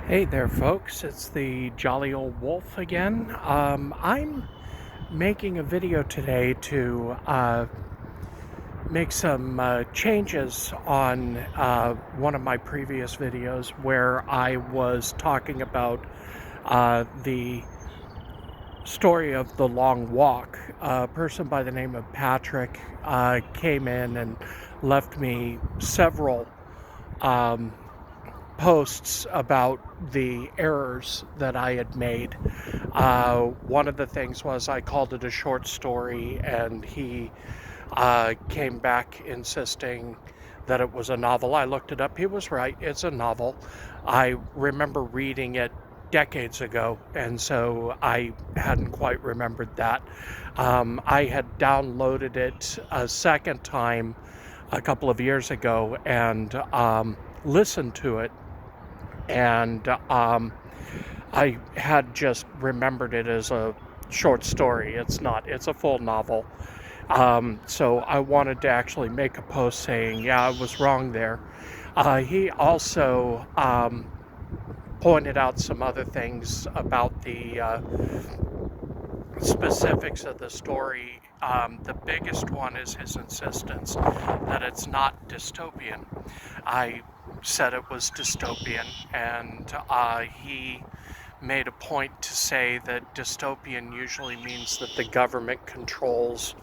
Hey there, folks. It's the Jolly Old Wolf again. I'm making a video today to make some changes on one of my previous videos where I was talking about the story of the long walk. A person by the name of Patrick came in and left me several um, posts about the errors that I had made. One of the things was I called it a short story, and he came back insisting that it was a novel. I looked it up. He was right. It's a novel. I remember reading it decades ago, and so I hadn't quite remembered that. I had downloaded it a second time a couple of years ago and listened to it, and I had just remembered it as a short story. It's not, it's a full novel. So I wanted to actually make a post saying, yeah, I was wrong there. He also pointed out some other things about the specifics of the story. The biggest one is his insistence that it's not dystopian. I said it was dystopian, and he made a point to say that dystopian usually means that the government controls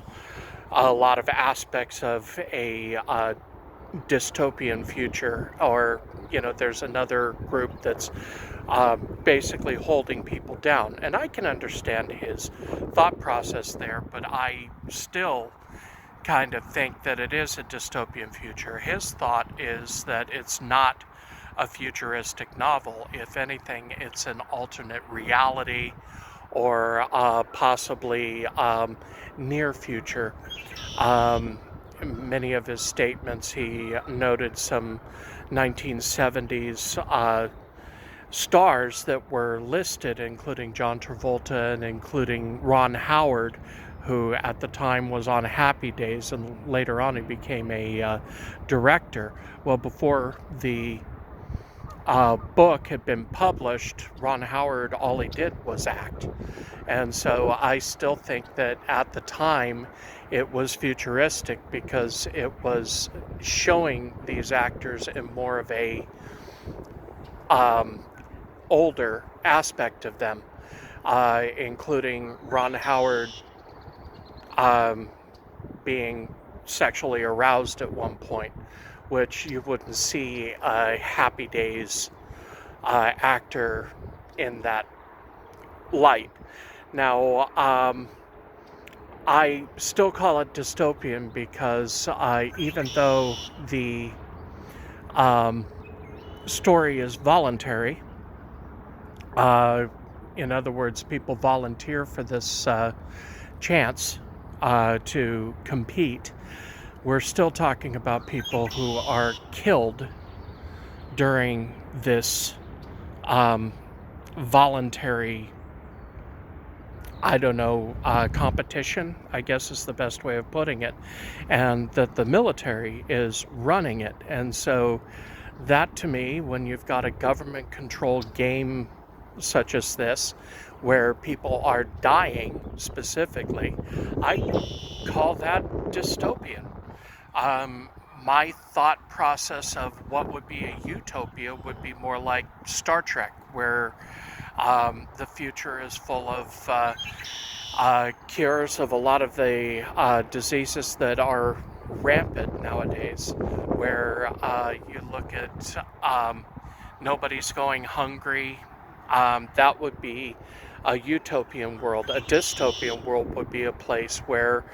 a lot of aspects of a dystopian future, or there's another group that's basically holding people down. And I can understand his thought process there, but I still kind of think that it is a dystopian future. His thought is that it's not a futuristic novel. If anything, it's an alternate reality, or possibly near future. Many of his statements, he noted some 1970s stars that were listed, including John Travolta and including Ron Howard, who at the time was on Happy Days, and later on he became a director. Well, before the book had been published, Ron Howard, all he did was act. And so I still think that at the time it was futuristic because it was showing these actors in more of a older aspect of them, including Ron Howard being sexually aroused at one point, which you wouldn't see a Happy Days actor in that light. Now, I still call it dystopian because even though the story is voluntary, in other words, people volunteer for this chance to compete, we're still talking about people who are killed during this voluntary, competition, I guess is the best way of putting it, and that the military is running it. And so that, to me, when you've got a government-controlled game such as this, where people are dying specifically, I call that dystopian. My thought process of what would be a utopia would be more like Star Trek, where the future is full of cures of a lot of the diseases that are rampant nowadays, where you look at nobody's going hungry. That would be a utopian world. A dystopian world would be a place where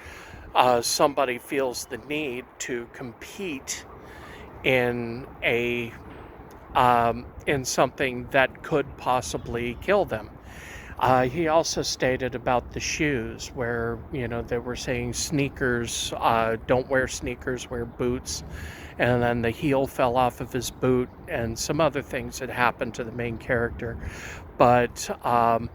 somebody feels the need to compete in a in something that could possibly kill them. He also stated about the shoes, where they were saying sneakers, don't wear sneakers, wear boots, and then the heel fell off of his boot, and some other things that happened to the main character. But I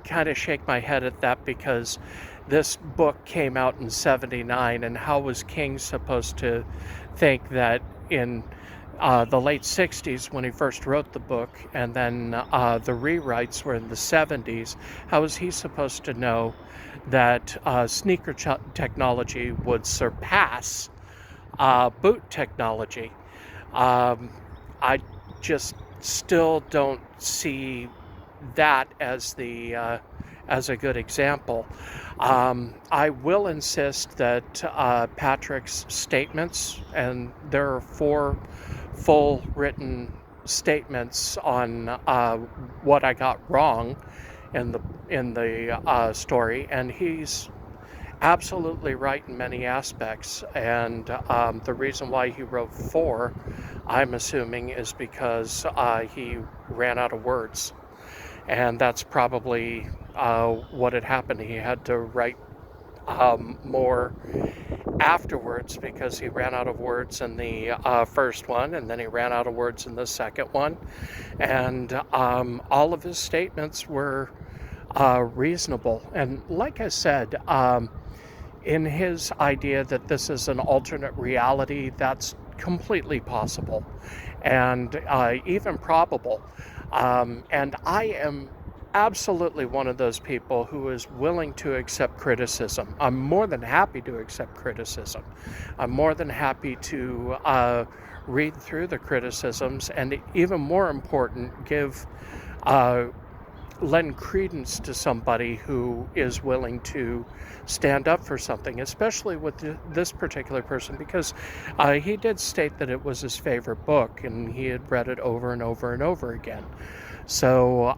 kind of shake my head at that, because this book came out in '79, and how was King supposed to think that in the late 60s when he first wrote the book, and then the rewrites were in the 70s. How was he supposed to know that sneaker technology would surpass boot technology? I just still don't see that as as a good example. I will insist that Patrick's statements, and there are 4 full written statements on what I got wrong in the story, and he's absolutely right in many aspects. And the reason why he wrote 4, I'm assuming, is because he ran out of words. And that's probably what had happened. He had to write more afterwards because he ran out of words in the first one, and then he ran out of words in the second one. And all of his statements were reasonable. And like I said, in his idea that this is an alternate reality, that's completely possible and even probable. And I am absolutely one of those people who is willing to accept criticism. I'm more than happy to accept criticism. I'm more than happy to read through the criticisms, and even more important, lend credence to somebody who is willing to stand up for something, especially with this particular person, because he did state that it was his favorite book and he had read it over and over and over again. So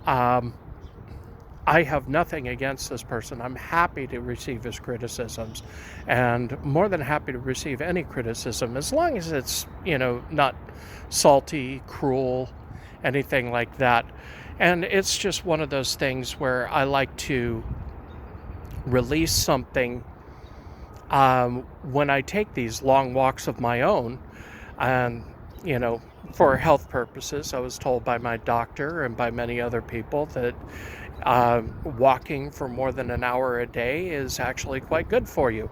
I have nothing against this person. I'm happy to receive his criticisms, and more than happy to receive any criticism, as long as it's, not salty, cruel, anything like that. And it's just one of those things where I like to release something when I take these long walks of my own. And, for health purposes, I was told by my doctor and by many other people that walking for more than an hour a day is actually quite good for you.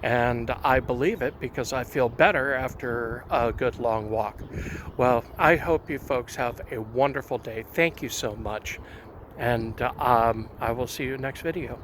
And I believe it because I feel better after a good long walk. Well, I hope you folks have a wonderful day. Thank you so much. And I will see you next video.